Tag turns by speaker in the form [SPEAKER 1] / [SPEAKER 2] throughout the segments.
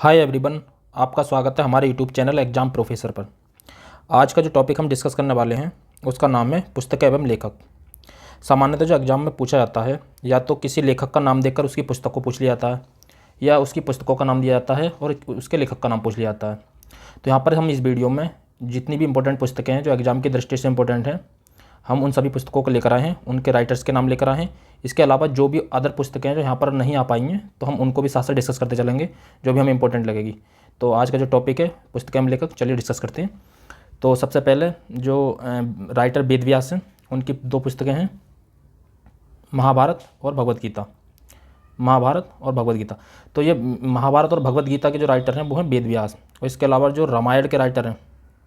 [SPEAKER 1] Hi everyone, आपका स्वागत है हमारे यूट्यूब चैनल एग्जाम प्रोफेसर पर। आज का जो टॉपिक हम डिस्कस करने वाले हैं उसका नाम है पुस्तक एवं लेखक। सामान्यतः जो एग्जाम में पूछा जाता है या तो किसी लेखक का नाम देकर उसकी पुस्तक को पूछ लिया जाता है या उसकी पुस्तकों का नाम दिया जाता है और उसके लेखक का नाम पूछ लिया जाता है। तो यहाँ पर हम इस वीडियो में जितनी भी इंपॉर्टेंट पुस्तकें हैं जो एग्ज़ाम की दृष्टि से इंपॉर्टेंट हैं, हम उन सभी पुस्तकों को लेकर आए हैं, उनके राइटर्स के नाम लेकर आए हैं। इसके अलावा जो भी अदर पुस्तकें हैं जो यहाँ पर नहीं आ पाई हैं तो हम उनको भी साथ साथ डिस्कस करते चलेंगे जो भी हमें इंपॉर्टेंट लगेगी। तो आज का जो टॉपिक है पुस्तकें एवं लेखक, चलिए डिस्कस करते हैं। तो सबसे पहले जो राइटर वेद व्यास हैं उनकी दो पुस्तकें हैं, महाभारत और भगवद गीता। महाभारत और भगवद गीता, तो ये महाभारत और भगवद गीता के जो राइटर हैं वो हैं वेद व्यास। और इसके अलावा जो रामायण के राइटर हैं,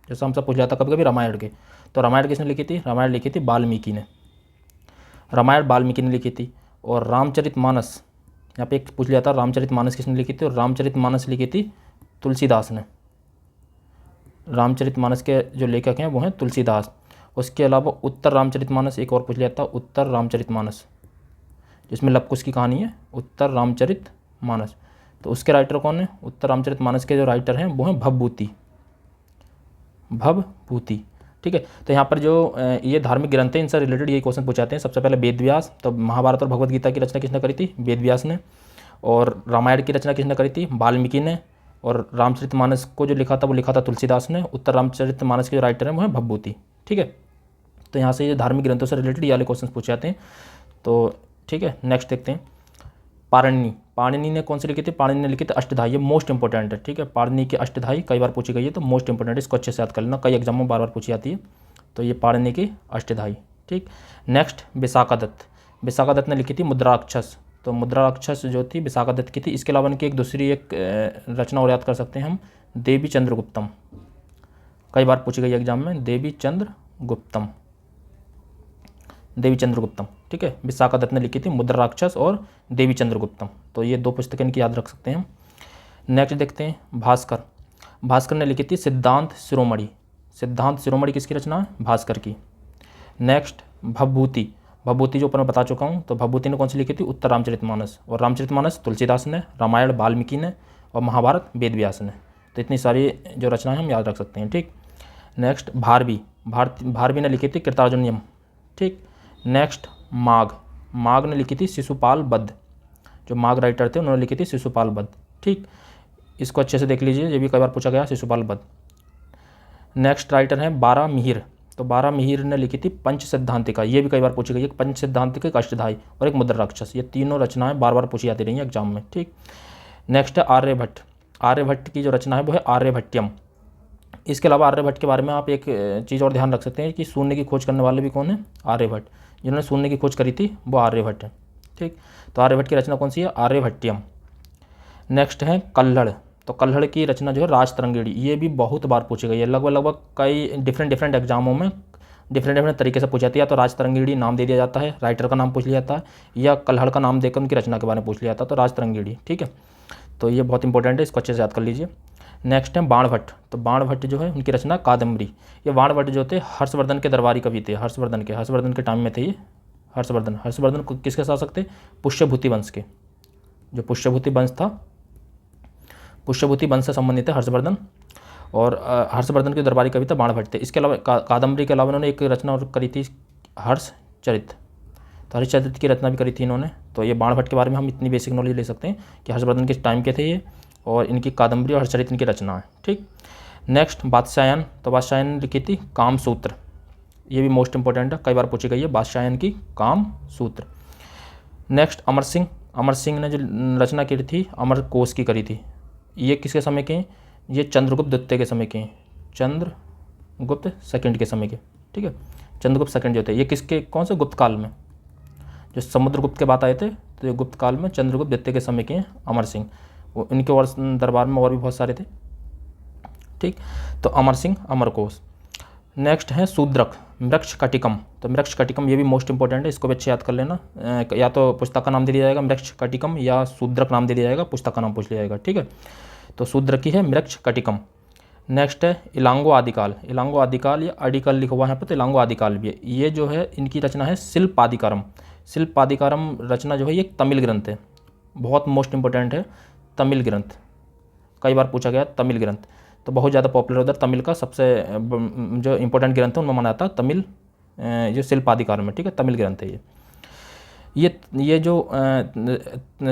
[SPEAKER 1] जैसे हम सब पूछ जाता कभी कभी रामायण के, तो रामायण किसने लिखी थी? रामायण लिखी थी वाल्मीकि ने। रामायण वाल्मीकि ने लिखी थी। और रामचरितमानस, यहाँ पे एक पूछ लिया था रामचरितमानस किसने लिखी थी? और रामचरितमानस लिखी थी तुलसीदास ने। रामचरितमानस के जो लेखक हैं वो हैं तुलसीदास। उसके अलावा उत्तर रामचरितमानस एक और पूछ लिया था, उत्तर रामचरितमानस, जिसमें लवकुश की कहानी है, उत्तर रामचरितमानस। तो उसके राइटर कौन है? उत्तर रामचरितमानस के जो राइटर हैं वो हैं भवभूति। भवभूति, ठीक है। तो यहाँ पर जो ये धार्मिक ग्रंथ हैं इनसे रिलेटेड ये क्वेश्चन पूछाते हैं। सबसे पहले वेद व्यास, तो महाभारत और भगवद गीता की रचना किसने करी थी? वेद व्यास ने। और रामायण की रचना किसने करी थी? वाल्मीकि ने। और रामचरितमानस को जो लिखा था वो लिखा था तुलसीदास ने। उत्तर रामचरितमानस के जो राइटर हैं वो हैं भवभूति, ठीक है। तो यहाँ से ये धार्मिक ग्रंथों से रिलेटेड ये वाले क्वेश्चन पूछे जाते हैं। तो ठीक है, नेक्स्ट देखते हैं। पाणिनि, पाणिनि ने कौन सी लिखी थी? पाणिनि ने लिखी थी अष्टधाई। ये मोस्ट इंपॉर्टेंट है, ठीक है। पाणिनि की अष्टधाई कई बार पूछी गई है, तो मोस्ट इंपॉर्टेंट है, इसको अच्छे से याद कर लेना, कई एग्जामों में बार बार पूछी जाती है। तो ये पाणिनि की अष्टधाई, ठीक। नेक्स्ट विशाखादत्त, विशाखादत्त ने लिखी थी मुद्राक्षस। तो मुद्राक्षस जो थी विशाखादत्त की थी। इसके अलावा इनकी एक दूसरी एक रचना और याद कर सकते हैं हम, देवी चंद्रगुप्तम, कई बार पूछी गई एग्जाम में, देवी चंद्रगुप्तम, देवी चंद्रगुप्तम, ठीक है। विशाखादत्त ने लिखी थी मुद्राक्षस और देवी चंद्रगुप्तम। तो ये दो पुस्तकें इनकी याद रख सकते हैं हम। नेक्स्ट देखते हैं भास्कर, भास्कर ने लिखी थी सिद्धांत शिरोमणि। सिद्धांत शिरोमणि किसकी रचना है? भास्कर की। नेक्स्ट भवभूति, भवभूति जो ऊपर मैं बता चुका हूँ, तो भवभूति ने कौन सी लिखी थी? उत्तर रामचरितमानस। और रामचरितमानस तुलसीदास ने, रामायण वाल्मीकि ने और महाभारत वेद व्यास ने। तो इतनी सारी जो रचनाएं हम याद रख सकते हैं, ठीक। नेक्स्ट भारवी, भारवी ने लिखी थी कृतार्जुनियम, ठीक। नेक्स्ट माघ, माघ ने लिखी थी शिशुपाल बद्ध। जो माघ राइटर थे उन्होंने लिखी थी शिशुपाल बद्ध, ठीक। इसको अच्छे से देख लीजिए, ये भी कई बार पूछा गया, शिशुपाल बद्ध। नेक्स्ट राइटर हैं बारह मिहिर, तो बारह मिहिर ने लिखी थी पंच सिद्धांतिका। ये भी कई बार पूछी गई है, पंच सिद्धांतिका, एक अष्टधाई और एक मुद्राक्षस। ये तीनों रचनाएं बार बार पूछी जाती रही हैं एग्जाम में, ठीक। नेक्स्ट है आर्यभट्ट, आर्यभट्ट की जो रचना है वो है आर्यभट्टयम। इसके अलावा आर्यभट्ट के बारे में आप एक चीज़ और ध्यान रख सकते हैं कि शून्य की खोज करने वाले भी कौन है? आर्यभट्ट। जिन्होंने शून्य की खोज करी थी वो आर्यभट्ट है, ठीक। तो आर्यभट्ट की रचना कौन सी है? आर्यभट्टयम। नेक्स्ट है कल्हड़, तो कल्हड़ की रचना जो है राजतरंगिणी। ये भी बहुत बार पूछी गई है, लगभग लगभग कई डिफरेंट एग्जामों में डिफरेंट तरीके से पूछी जाती है। या तो राजतरंगिणी नाम दे दिया जाता है, राइटर का नाम पूछ लिया जाता है, या कल्हड़ का नाम देकर उनकी रचना के बारे में पूछ लिया जाता है। तो राजतरंगिणी, ठीक है। तो ये बहुत इंपॉर्टेंट है, इसको अच्छे से याद कर लीजिए। नेक्स्ट है बाणभट्ट, तो बाणभट्ट जो है उनकी रचना कादम्बरी। ये बाणभट्ट जो थे हर्षवर्धन के दरबारी कवि थे, हर्षवर्धन के टाइम में थे ये। हर्षवर्धन को किसके शासक थे? पुष्यभूति वंश के। जो पुष्यभूति वंश था, पुष्यभूति वंश से संबंधित है हर्षवर्धन। और हर्षवर्धन के दरबारी कवि थे बाणभट्ट थे। इसके अलावा कादम्बरी के अलावा इन्होंने एक रचना और करी थी, हर्षचरित। तो हर्षचरित की रचना भी करी थी इन्होंने। तो ये बाणभट्ट के बारे में हम इतनी बेसिक नॉलेज ले सकते हैं कि हर्षवर्धन के टाइम के थे ये, और इनकी कादम्बरी और हर्षचरित इनकी रचना है, ठीक। नेक्स्ट बादशाहन, तो बादशाहन ने लिखी थी कामसूत्र। ये भी मोस्ट इंपॉर्टेंट है, कई बार पूछी गई है, बादशाहन की कामसूत्र। नेक्स्ट अमर सिंह, अमर सिंह ने जो रचना की थी अमरकोश की करी थी। ये किसके समय के हैं? ये चंद्रगुप्त द्वितीय के समय के हैं, चंद्रगुप्त सेकंड के समय के, ठीक है। चंद्रगुप्त सेकंड जो थे ये किसके, कौन से गुप्त काल में? जो समुद्रगुप्त के बाद आए थे, तो ये गुप्त काल में चंद्रगुप्त द्वितीय के समय के हैं अमर सिंह। वो इनके और दरबार में और भी बहुत सारे थे, ठीक। तो अमर सिंह, अमरकोश। नेक्स्ट है शूद्रक, मृक्षकटिकम। तो मृक्षकटिकम ये भी मोस्ट इंपॉर्टेंट है, इसको भी अच्छे याद कर लेना। या तो पुस्तक का नाम दे दिया जाएगा मृक्षकटिकम, या शूद्रक नाम दे दिया जाएगा, पुस्तक का नाम पूछ लिया जाएगा, ठीक है। तो शूद्रकी है मृक्षकटिकम। नेक्स्ट है इलांगो आदिकाल, इलांगो आदिकाल या अडिकल लिखा हुआ है यहाँ पर, तो इलांगो आदिकाल भी है। ये जो है इनकी रचना है शिल्पादिकारम। शिल्पादिकारम रचना जो है ये तमिल ग्रंथ है, बहुत मोस्ट इंपॉर्टेंट है, तमिल ग्रंथ। कई बार पूछा गया तमिल ग्रंथ, तो बहुत ज़्यादा पॉपुलर उधर तमिल का सबसे जो इंपॉर्टेंट ग्रंथ है उनमें माना जाता है तमिल जो शिल्पाधिकारम है, ठीक है, तमिल ग्रंथ है ये जो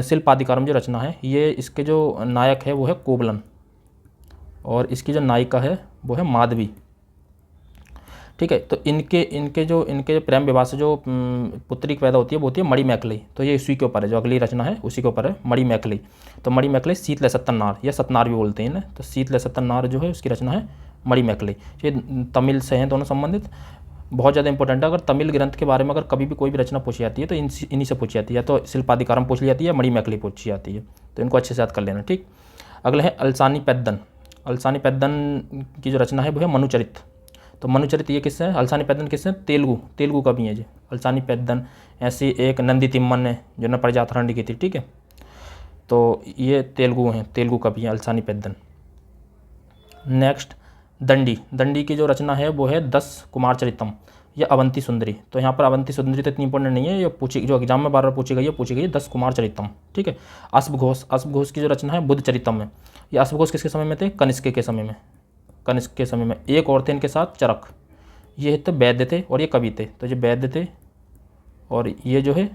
[SPEAKER 1] शिल्पाधिकारम जो रचना है, ये इसके जो नायक है वो है कोवलन, और इसकी जो नायिका है वो है माधवी, ठीक है। तो इनके जो प्रेम विवाह से जो पुत्री पैदा होती है वो होती है मणिमेखली, तो ये उसी के ऊपर है, जो अगली रचना है उसी के ऊपर है, मणिमेखली। तो मणिमेखली शीतल सत्तनार या सतनार भी बोलते हैं इन्हें, तो शीतल सत्तनार जो है उसकी रचना है मणिमेखली। ये तमिल से हैं दोनों संबंधित, बहुत ज़्यादा इंपॉर्टेंट है। अगर तमिल ग्रंथ के बारे में अगर कभी भी कोई भी रचना पूछी जाती है तो इन्हीं से पूछी जाती है, तो शिल्पाधिकारम पूछ ली जाती है, मणिमेखली पूछी जाती है, तो इनको अच्छे से याद कर लेना, ठीक। अगले हैं अलसानी पेद्दन। अलसानी पेद्दन की जो रचना है वो है मनुचरित। तो मनुचरित ये किससे है, अलसानी पेद्दन किससे है, तेलुगु कवि है जी अलसानी पेद्दन। ऐसी एक नंदी तिम्मन ने जो न प्रजातरणी की थी, ठीक है, तो ये तेलुगु कवि हैं अलसानी पेद्दन। नेक्स्ट दंडी की जो रचना है वो है 10 कुमार चरितम या अवंती सुंदरी। तो यहाँ पर अवंती सुंदरी तो इतनी इंपॉर्टेंट नहीं है, ये जो एग्जाम में बार बार पूछी गई है 10 कुमार चरितम, ठीक है। अश्वघोष की जो रचना है बुद्ध चरितम है। ये अश्वघोष किसके समय में थे, कनिष्क के समय में। एक और थे इनके साथ चरक, ये तो वैद्य थे और ये कवि थे, तो ये वैद्य थे और ये जो है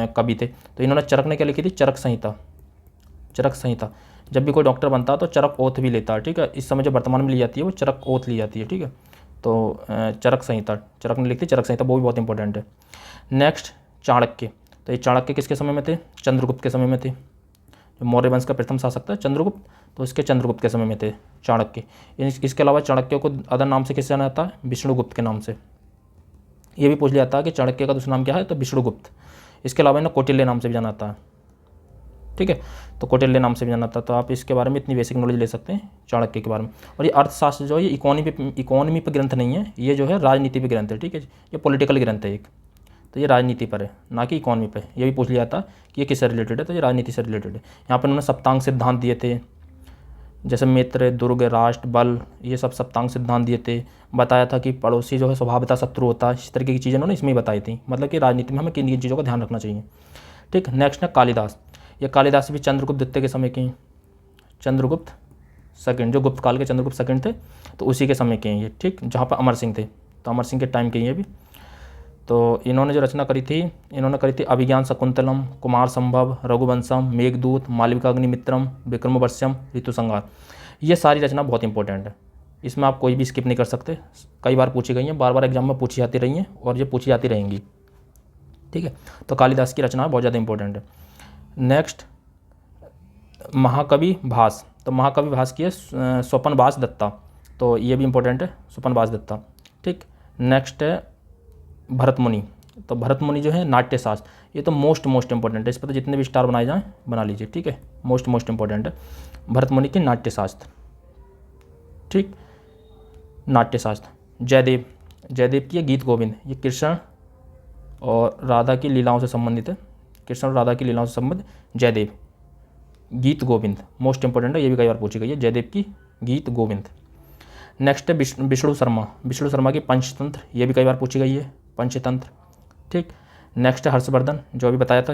[SPEAKER 1] कवि थे। तो इन्होंने चरक ने क्या लिखी थी, चरक संहिता। जब भी कोई डॉक्टर बनता है तो चरक ओथ भी लेता है, ठीक है। इस समय जो वर्तमान में ली जाती है वो चरक ओथ ली जाती है, ठीक है। तो चरक ने लिखी चरक संहिता, वो भी बहुत इंपॉर्टेंट है। नेक्स्ट चाणक्य। तो ये चाणक्य किसके समय में थे, चंद्रगुप्त के समय में थे। जो मौर्य वंश का प्रथम शासक था चंद्रगुप्त, तो इसके चंद्रगुप्त के समय में थे चाणक्य। इसके अलावा चाणक्य को अदर नाम से किससे जाना जाता है, विष्णुगुप्त के नाम से। ये भी पूछ लिया जाता है कि चाणक्य का दूसरा नाम क्या है, तो विष्णुगुप्त। इसके अलावा इन्हें कौटिल्य नाम से भी जाना जाता है, ठीक है, तो कौटिल्य नाम से भी जाना जाता है। तो आप इसके बारे में इतनी बेसिक नॉलेज ले सकते हैं चाणक्य के बारे में। और ये अर्थशास्त्र जो है ये इकोनॉमी पे ग्रंथ नहीं है, ये जो है राजनीति पे ग्रंथ है, ठीक है। ये पॉलिटिकल ग्रंथ है एक, तो ये राजनीति पर है, ना कि इकोनॉमी पे। ये भी पूछ लिया जाता कि ये किससे रिलेटेड है, तो ये राजनीति से रिलेटेड है। यहाँ पर उन्होंने सप्तांग सिद्धांत दिए थे, जैसे मित्र, दुर्ग, राष्ट्र, बल, ये सब सप्तांग सिद्धांत दिए थे। बताया था कि पड़ोसी जो है स्वभावतः शत्रु होता है, इस तरीके की चीज़ें उन्होंने इसमें ही बताई थी। मतलब कि राजनीति में हमें किन किन चीज़ों का ध्यान रखना चाहिए, ठीक। नेक्स्ट है कालिदास। ये कालिदास भी चंद्रगुप्त द्वितीय के समय के हैं, चंद्रगुप्त सेकंड, जो गुप्त काल के चंद्रगुप्त सेकंड थे तो उसी के समय के हैं ये, ठीक। जहाँ पर अमर सिंह थे, तो अमर सिंह के टाइम के ये भी। तो इन्होंने जो रचना करी थी अभिज्ञान शकुंतलम, कुमार संभव, रघुवंशम, मेघदूत, मालविकाग्निमित्रम, विक्रमोर्वश्यम, ऋतुसंहार। ये सारी रचना बहुत इंपॉर्टेंट है, इसमें आप कोई भी स्किप नहीं कर सकते। कई बार पूछी गई हैं, बार बार एग्जाम में पूछी जाती रही हैं और ये पूछी जाती रहेंगी, ठीक है। तो कालिदास की रचना बहुत ज़्यादा इंपॉर्टेंट है। नेक्स्ट महाकवि भास। तो महाकवि भास की है स्वपनवास दत्ता, तो ये भी इंपॉर्टेंट है, स्वपनवास दत्ता, ठीक। नेक्स्ट है भरत मुनि। तो भरत मुनि जो है नाट्यशास्त्र, ये तो मोस्ट इंपॉर्टेंट है, इस पर तो जितने भी स्टार बनाए जाएँ बना लीजिए, ठीक है। मोस्ट इंपॉर्टेंट है भरत मुनि की नाट्यशास्त्र, ठीक। नाट्यशास्त्र जयदेव की है गीत गोविंद। ये कृष्ण और राधा की लीलाओं से संबंधित है, कृष्ण और राधा की लीलाओं से संबंधित जयदेव गीत गोविंद मोस्ट इंपॉर्टेंट है, ये भी कई बार पूछी गई है, जयदेव की गीत गोविंद। नेक्स्ट है विष्णु शर्मा की पंचतंत्र, ये भी कई बार पूछी गई है, पंचतंत्र, ठीक। नेक्स्ट है हर्षवर्धन, जो अभी बताया था,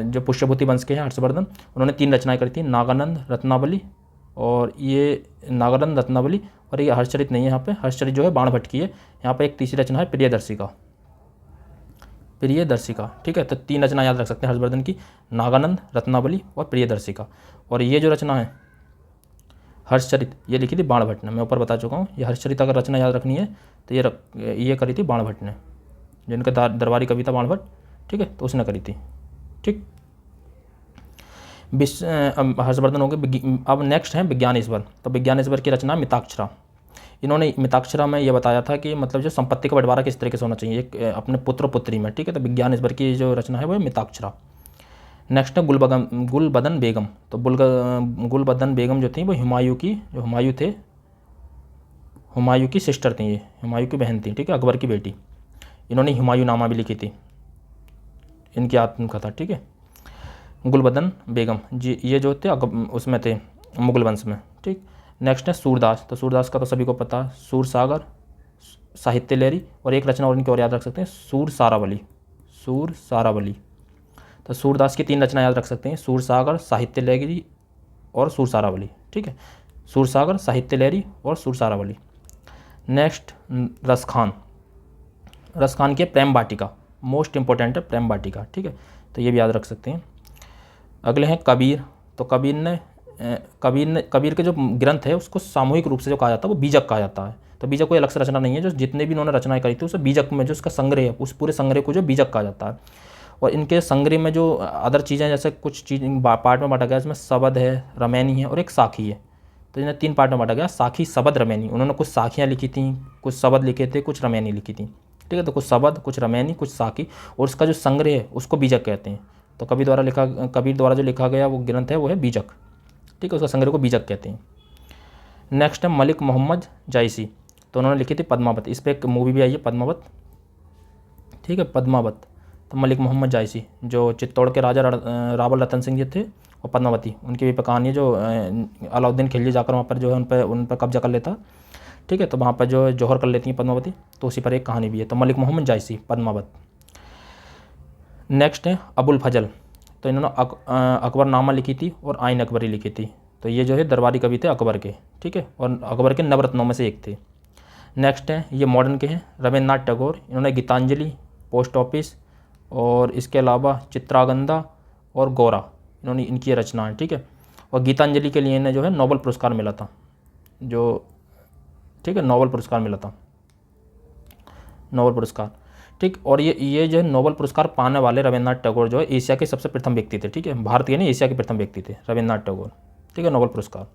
[SPEAKER 1] जो पुष्यभूति वंश के हैं हर्षवर्धन, उन्होंने 3 रचनाएं करी थी, नागानंद, रत्नावली, और ये नागानंद, रत्नावली, और ये हर्षचरित नहीं है यहाँ पे, हर्षचरित जो है बाणभट्ट की है। यहाँ पे एक तीसरी रचना है प्रियदर्शिका, ठीक है। तो 3 रचना याद रख सकते हैं हर्षवर्धन की, नागानंद, रत्नावली और प्रियदर्शिका। और ये जो रचना है हर्षचरित, ये लिखी थी बाणभट्ट ने, मैं ऊपर बता चुका हूँ। ये हर्षचरित अगर रचना याद रखनी है तो ये करी थी बाणभट्ट ने, जिनका दरबारी कवि था बाणभट्ट, ठीक है, तो उसने करी थी, ठीक। हर्षवर्धन हो गए। अब नेक्स्ट है विज्ञानेश्वर। तो विज्ञानेश्वर की रचना मिताक्षरा। इन्होंने मिताक्षरा में ये बताया था कि मतलब जो संपत्ति का बंटवारा किस तरीके से होना चाहिए एक अपने पुत्र पुत्री में, ठीक है। तो विज्ञानेश्वर की जो रचना है वो है मिताक्षरा। नेक्स्ट है गुलबदन बेगम। तो गुलबदन बेगम जो थी वो हुमायूं की सिस्टर थी, ये हुमायूं की बहन थी, ठीक है, अकबर की बेटी। इन्होंने हुमायूंनामा भी लिखी थी, इनकी आत्मकथा, ठीक है। गुलबदन बेगम जी ये जो थे उसमें थे मुगल वंश में, ठीक। नेक्स्ट है सूरदास। तो सूरदास का तो सभी को पता है, सूरसागर, साहित्य लहरी, और एक रचना और इनकी और याद रख सकते हैं, सूर सारावली। तो सूरदास की 3 रचना याद रख सकते हैं, सूरसागर, साहित्य लहरी और सूर सारावली, ठीक है, सूरसागर, साहित्य लहरी और सुरसारावली। नेक्स्ट रसखान, रसखान की है प्रेम वाटिका, मोस्ट इंपॉर्टेंट है प्रेम वाटिका, ठीक है, तो ये भी याद रख सकते हैं। अगले हैं कबीर, तो कबीर के जो ग्रंथ है उसको सामूहिक रूप से जो कहा जाता है वो बीजक कहा जाता है। तो बीजक कोई अलग से रचना नहीं है, जो जितने भी इन्होंने रचनाएं करी थी उसे बीजक में जो उसका संग्रह है उस पूरे संग्रह को जो बीजक कहा जाता है। और इनके संग्रह में जो अदर चीज़ें जैसे कुछ चीज़ पार्ट में बांटा गया, इसमें शबद है, रमैनी है और एक साखी है। तो इन्हें 3 पार्ट में बांटा गया, साखी, शबद, रमैनी। उन्होंने कुछ साखियाँ लिखी थी, कुछ शबद लिखे थे, कुछ रमैनी लिखी थी, ठीक है। तो कुछ शबद, कुछ रमैनी, कुछ साखी, और उसका जो संग्रह है उसको बीजक कहते हैं। तो कबीर द्वारा जो लिखा गया वो ग्रंथ है वो है बीजक, ठीक है, उसका संग्रह को बीजक कहते हैं। नेक्स्ट है मलिक मोहम्मद जायसी, तो उन्होंने लिखी थी पद्मावत, इस पर एक मूवी भी आई है पद्मावत, ठीक है, पद्मावत। तो मलिक मोहम्मद जायसी जो चित्तौड़ के राजा रावल रतन सिंह जी थे, और पद्मावती उनकी भी कहानी है, जो अलाउद्दीन खिलजी जाकर वहाँ पर जो है उन पर कब्जा कर लेता, ठीक है, तो वहाँ पर जो जौहर कर लेती हैं पद्मावती, तो उसी पर एक कहानी भी है। तो मलिक मोहम्मद जायसी, पद्मावत। नेक्स्ट है अबुल फजल, तो इन्होंने अकबरनामा लिखी थी और आइन अकबरी लिखी थी। तो ये जो है दरबारी कवि थे अकबर के, ठीक है, और अकबर के नवरत्नों में से एक थे। नेक्स्ट है ये मॉडर्न के हैं रविन्द्रनाथ टैगोर, इन्होंने गीतांजलि, पोस्ट ऑफिस और इसके अलावा चित्रागंधा और गौरा, इन्होंने इनकी रचना है, ठीक है। और गीतांजलि के लिए इन्हें जो है नोबेल पुरस्कार मिला था, जो, ठीक है, नोबेल पुरस्कार मिला था, नोबेल पुरस्कार, ठीक। और ये जो है नोबेल पुरस्कार पाने वाले रविन्द्रनाथ टैगोर जो है एशिया के सबसे प्रथम व्यक्ति थे, ठीक है, भारत के नहीं एशिया के प्रथम व्यक्ति थे रविन्द्रनाथ टैगोर, ठीक है, नोबेल पुरस्कार।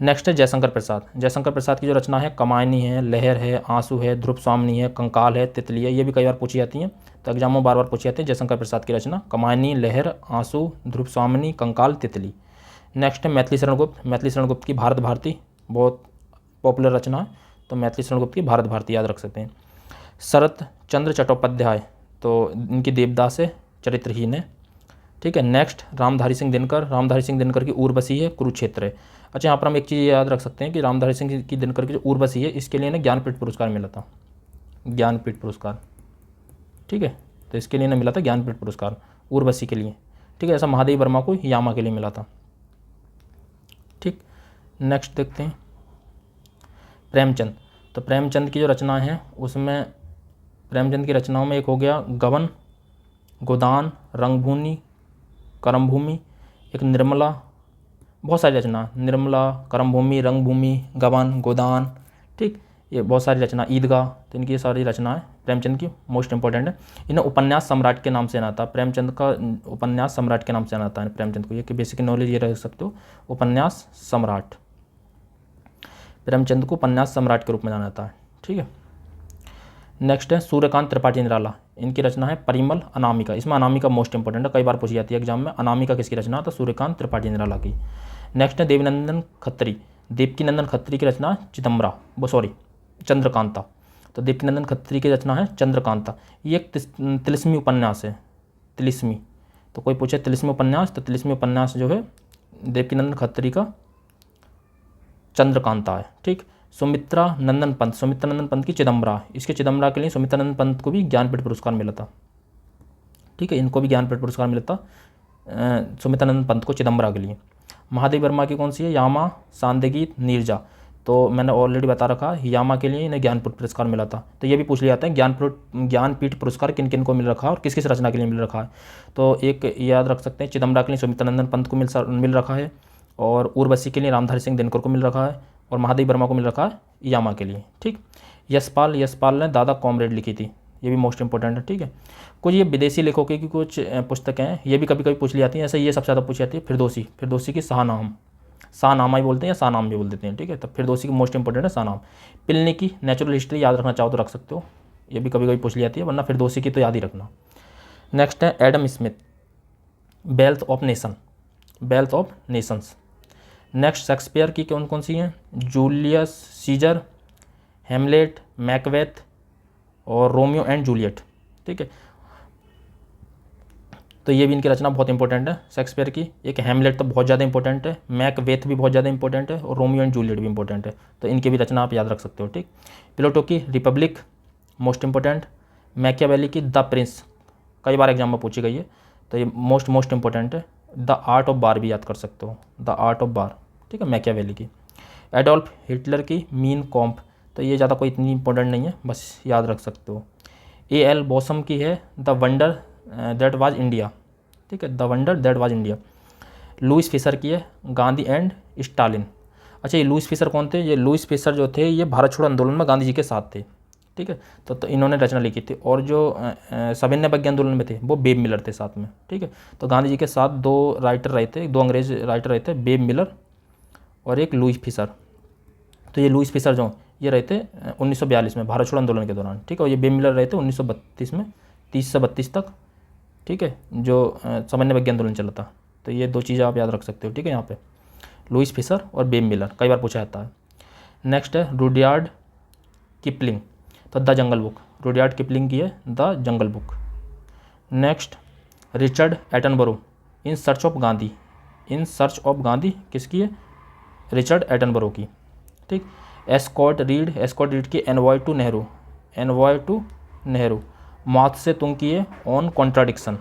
[SPEAKER 1] नेक्स्ट है जयशंकर प्रसाद, जयशंकर प्रसाद की जो रचना है कमायनी है, लहर है, आंसू है, ध्रुव स्वामिनी है, कंकाल है, तितली है, ये भी कई बार पूछी जाती हैं, तो एग्जामों में बार बार पूछी जाती है जयशंकर प्रसाद की रचना कमायनी, लहर, आंसू, ध्रुव स्वामिनी, कंकाल, तितली। नेक्स्ट है मैथिली शरण गुप्त, मैथिली शरण गुप्त की भारत भारती बहुत पॉपुलर रचना है, तो मैथिली शरण गुप्त की भारत भारती याद रख सकते हैं। शरत चंद्र चट्टोपाध्याय, तो इनकी देवदास है, चरित्रहीन है, ठीक है। नेक्स्ट रामधारी सिंह दिनकर, रामधारी सिंह दिनकर की उर्वशी है, कुरुक्षेत्र है। अच्छा, यहाँ पर हम एक चीज़ याद रख सकते हैं कि रामधारी सिंह की दिनकर की जो उर्वशी है इसके लिए इन्हें ज्ञानपीठ पुरस्कार मिला था, ज्ञानपीठ पुरस्कार, ठीक है, तो इसके लिए इन्हें मिला था ज्ञानपीठ पुरस्कार उर्वशी के लिए, ठीक है। ऐसा महादेवी वर्मा को यामा के लिए मिला था, ठीक। नेक्स्ट देखते हैं प्रेमचंद, तो प्रेमचंद की जो रचना है उसमें प्रेमचंद की रचनाओं में एक हो गया गबन, गोदान, रंगभूमि, करमभूमि, एक निर्मला, बहुत सारी रचना, निर्मला, करमभूमि, रंगभूमि, गबन, गोदान, ठीक, ये बहुत सारी रचना, ईदगाह, तो इनकी सारी रचना है प्रेमचंद की मोस्ट इंपॉर्टेंट है। इन्हें उपन्यास सम्राट के नाम से जाना था, प्रेमचंद का उपन्यास सम्राट के नाम से जाना था प्रेमचंद को, ये कि बेसिक नॉलेज ये रख सकते हो, उपन्यास सम्राट, प्रेमचंद को उपन्यास सम्राट के रूप में जाना जाता है, ठीक है। नेक्स्ट है सूर्यकांत त्रिपाठी निराला, इनकी रचना है परिमल, अनामिका, इसमें अनामिका मोस्ट इंपॉर्टेंट है, कई बार पूछी जाती है एग्जाम में, अनामिका किसकी रचना, तो सूर्यकांत त्रिपाठी निराला की। नेक्स्ट है देवनंदन खत्री, देवकीनंदन खत्री की रचना चंद्रकांता, तो देवकीनंदन खत्री की रचना है चंद्रकांता, ये एक तिलिस्मी उपन्यास है, तिलिस्मी, तो कोई पूछे तिलिस्मी उपन्यास, तो तिलिस्मी उपन्यास जो है देवकीनंदन खत्री का चंद्रकांता है, ठीक। सुमित्रा नंदन पंत की चिदम्बरा, इसके चिदम्बरा के लिए सुमित्रा नंदन पंत को भी ज्ञानपीठ पुरस्कार मिला था, ठीक है, इनको भी ज्ञानपीठ पुरस्कार मिला था सुमित्रा नंदन पंत को चिदम्बरा के लिए। महादेवी वर्मा की कौन सी है, यामा, सांदगीत, नीरजा, तो मैंने ऑलरेडी बता रखा यामा के लिए इन्हें ज्ञानपीठ पुरस्कार मिला था। तो ये भी पूछ लिया जाता है ज्ञानपीठ पुरस्कार किन किन को मिल रखा है और किस किस रचना के लिए मिल रखा है। तो एक याद रख सकते हैं चिदम्बरा के लिए सुमित्रा नंदन पंत को मिल रखा है, और उर्वशी के लिए रामधारी सिंह दिनकर को मिल रखा है, और महादेवी वर्मा को मिल रखा है यामा के लिए, ठीक। यशपाल ने दादा कॉमरेड लिखी थी, ये भी मोस्ट इंपॉर्टेंट है, ठीक है। कुछ ये विदेशी लेखकों की कुछ पुस्तकें हैं, ये भी कभी कभी पूछ ली जाती हैं, ऐसे ये सबसे ज़्यादा पूछी जाती है फिरदौसी की शाहनामा ही बोलते हैं या शाहनाम भी बोल देते हैं, ठीक है। तो फिरदौसी की मोस्ट इंपॉर्टेंट है शाहनाम। पिलनी की नेचुरल हिस्ट्री याद रखना चाहो तो रख सकते हो, ये भी कभी कभी पूछ ली जाती है, वरना फिरदौसी की तो याद ही रखना। नेक्स्ट है Adam Smith, wealth of Nations. Next Shakespeare की कौन कौन सी हैं, जूलियस सीजर, हेमलेट, मैकबेथ और रोमियो एंड जूलियट, ठीक है। तो ये भी इनकी रचना बहुत इंपॉर्टेंट है शेक्सपियर की, एक हेमलेट तो बहुत ज़्यादा इंपॉर्टेंट है, मैकबेथ भी बहुत ज़्यादा इंपॉर्टेंट है, और रोमियो एंड जूलियट भी इंपॉर्टेंट है, तो इनकी भी रचना आप याद रख सकते हो, ठीक। प्लेटो की रिपब्लिक मोस्ट इंपॉर्टेंट, मैकियावेली की द प्रिंस, कई बार एग्जाम में पूछी गई है, तो ये मोस्ट इंपॉर्टेंट है। द आर्ट ऑफ वार भी याद कर सकते हो, द आर्ट ऑफ वार, ठीक है, मैकियावेली की। एडोल्फ हिटलर की मीन कॉम्प, तो ये ज़्यादा कोई इतनी इंपॉर्टेंट नहीं है, बस याद रख सकते हो। ए.एल. बॉसम की है the wonder that was India, ठीक है, the wonder that was India. Louis Fischer की है गांधी एंड स्टालिन। अच्छा, ये लुइस फिशर कौन थे? ये लुइस फिशर जो थे ये भारत छोड़ो आंदोलन में गांधी जी के साथ थे, ठीक है, तो इन्होंने रचना लिखी थी। और जो सविनय आंदोलन में थे वो बेब मिलर थे साथ में, ठीक है। तो गांधी जी के साथ दो राइटर रहे थे, दो अंग्रेज राइटर रहे थे, बेब मिलर और एक लुइस फिशर। तो ये लुइस फिशर जो ये रहे थे 1942 में भारत छोड़ो आंदोलन के दौरान, ठीक है, और ये बेब मिलर रहे थे 1932 में, 30 से 32 तक, ठीक है, जो सामान्य आंदोलन चला था। तो ये दो चीज़ें आप याद रख सकते हो, ठीक है, यहाँ पे लुइस फिशर और बेब मिलर कई बार पूछा जाता है। नेक्स्ट है रुडयार्ड किपलिंग, तो the jungle book, Rudyard Kipling की है the jungle book. Next Richard Attenborough in search of Gandhi, in search of Gandhi किसकी है? रिचर्ड एटनबरो की, ठीक। एस्कॉट रीड की envoy to Nehru, envoy to Nehru. मार्क्स से तुंग की है ऑन कॉन्ट्राडिक्शन।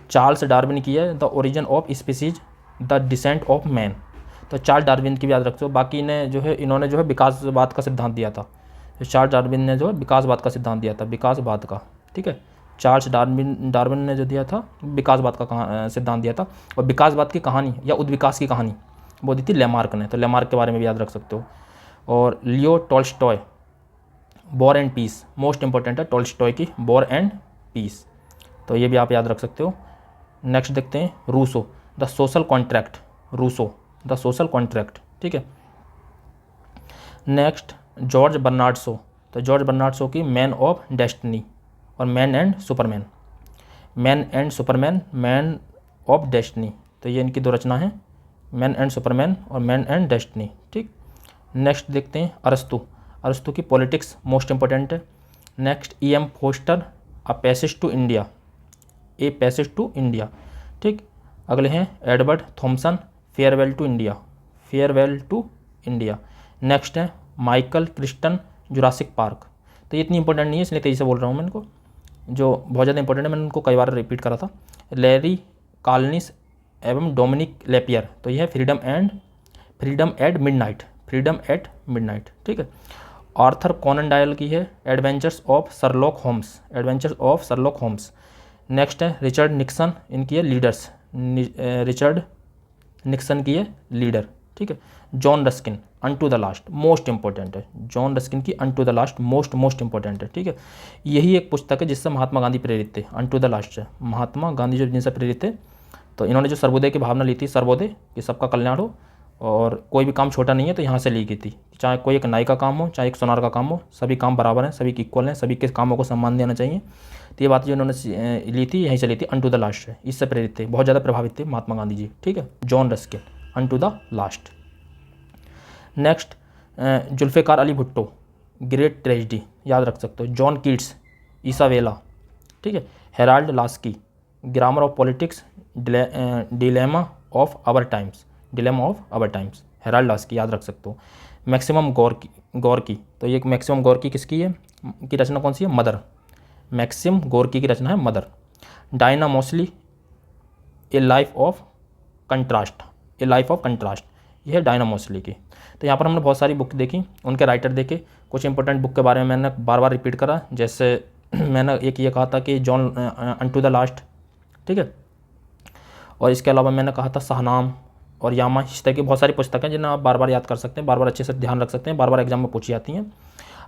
[SPEAKER 1] चार्ल्स डार्विन की है the origin of species the descent of man. तो चार्ल्स डार्विन की भी याद रखते हो। बाकी ने जो है इन्होंने जो है विकासवाद का सिद्धांत दिया था, चार्ल्स डार्विन ने जो है विकासवाद का सिद्धांत दिया था, विकासवाद का, ठीक है। चार्ल्स डार्विन ने जो दिया था विकासवाद का सिद्धांत दिया था। और विकासवाद की कहानी या उद्विकास की कहानी वो दी थी लेमार्क ने, तो लेमार्क के बारे में भी याद रख सकते हो। और Leo Tolstoy war and peace, most important है टॉल्स्टॉय की वॉर एंड पीस, तो ये भी आप याद रख सकते हो। नेक्स्ट देखते हैं Rousseau the social contract, Rousseau the social contract, ठीक है। नेक्स्ट जॉर्ज बर्नार्ड शो, तो जॉर्ज बर्नार्ड शो की मैन ऑफ डेस्टिनी और man and superman, man and superman, man of destiny, तो ये इनकी दो रचना है, मैन एंड सुपरमैन और मैन एंड डेस्टिनी, ठीक। नेक्स्ट देखते हैं अरस्तु की पॉलिटिक्स, मोस्ट इंपॉर्टेंट है। Next E.M. Forster a passage to India, a passage to India, ठीक। अगले हैं Edward Thompson farewell to India, farewell to India. Next है माइकल क्रिस्टन जुरासिक पार्क, तो ये इतनी इंपॉर्टेंट नहीं है इसलिए तेजी से बोल रहा हूँ मैं इनको, जो बहुत ज़्यादा इंपॉर्टेंट है, मैंने उनको कई बार रिपीट करा था। लैरी कॉलिन्स एवं डोमिनिक लेपियर, तो यह है freedom at midnight, freedom at midnight, ठीक है। आर्थर कॉनन डॉयल की है adventures of Sherlock Holmes, adventures of Sherlock Holmes. Next है रिचर्ड निक्सन, इनकी है लीडर्स, रिचर्ड निक्सन की है लीडर, ठीक है। John Ruskin unto the last, most important है, जॉन रस्किन की unto the last most important है, ठीक है। यही एक पुस्तक है जिससे महात्मा गांधी प्रेरित थे, अनटू द लास्ट है, महात्मा गांधी जो जिनसे प्रेरित थे। तो इन्होंने जो सर्वोदय की भावना ली थी, सर्वोदय कि सबका कल्याण हो और कोई भी काम छोटा नहीं है, तो यहाँ से ली गई थी। चाहे कोई एक नाई का काम हो, चाहे एक सुनार का काम हो, सभी काम बराबर हैं, सभी इक्वल हैं, सभी के कामों को सम्मान देना चाहिए। तो ये बात जो इन्होंने ली थी यहीं से ली थी, अनटू द लास्ट है, इससे प्रेरित थे, बहुत ज़्यादा प्रभावित थे महात्मा गांधी जी, ठीक है। John Ruskin unto the last. Next Zulfikar Ali Bhutto great tragedy, याद रख सकते हो। जॉन कीट्स ईसाबेला, ठीक है। Harold Laski grammar of politics, dilemma of our times, dilemma of our times, Harold Laski, याद रख सकते हो। मैक्सिमम गोर्की, तो ये मैक्सिमम गोर्की किसकी है, की रचना कौन सी है? मदर, मैक्सिम गोर्की की रचना है mother. Diana mostly A life of contrast, A life of contrast, यह है डायना मोस्ली की। तो यहाँ पर हमने बहुत सारी बुक देखी, उनके राइटर देखे, कुछ इंपॉर्टेंट बुक के बारे में मैंने बार बार रिपीट करा, जैसे मैंने एक ये कहा था कि जॉन अनटू द लास्ट, ठीक है। और इसके अलावा मैंने कहा था शाहनाम और यामा, इस तरह की बहुत सारी पुस्तकें जिन्हें आप बार बार याद कर सकते हैं, बार बार अच्छे से ध्यान रख सकते हैं, बार बार एग्जाम में पूछी जाती हैं।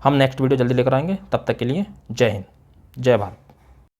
[SPEAKER 1] हम नेक्स्ट वीडियो जल्दी लेकर आएंगे, तब तक के लिए जय हिंद, जय भारत।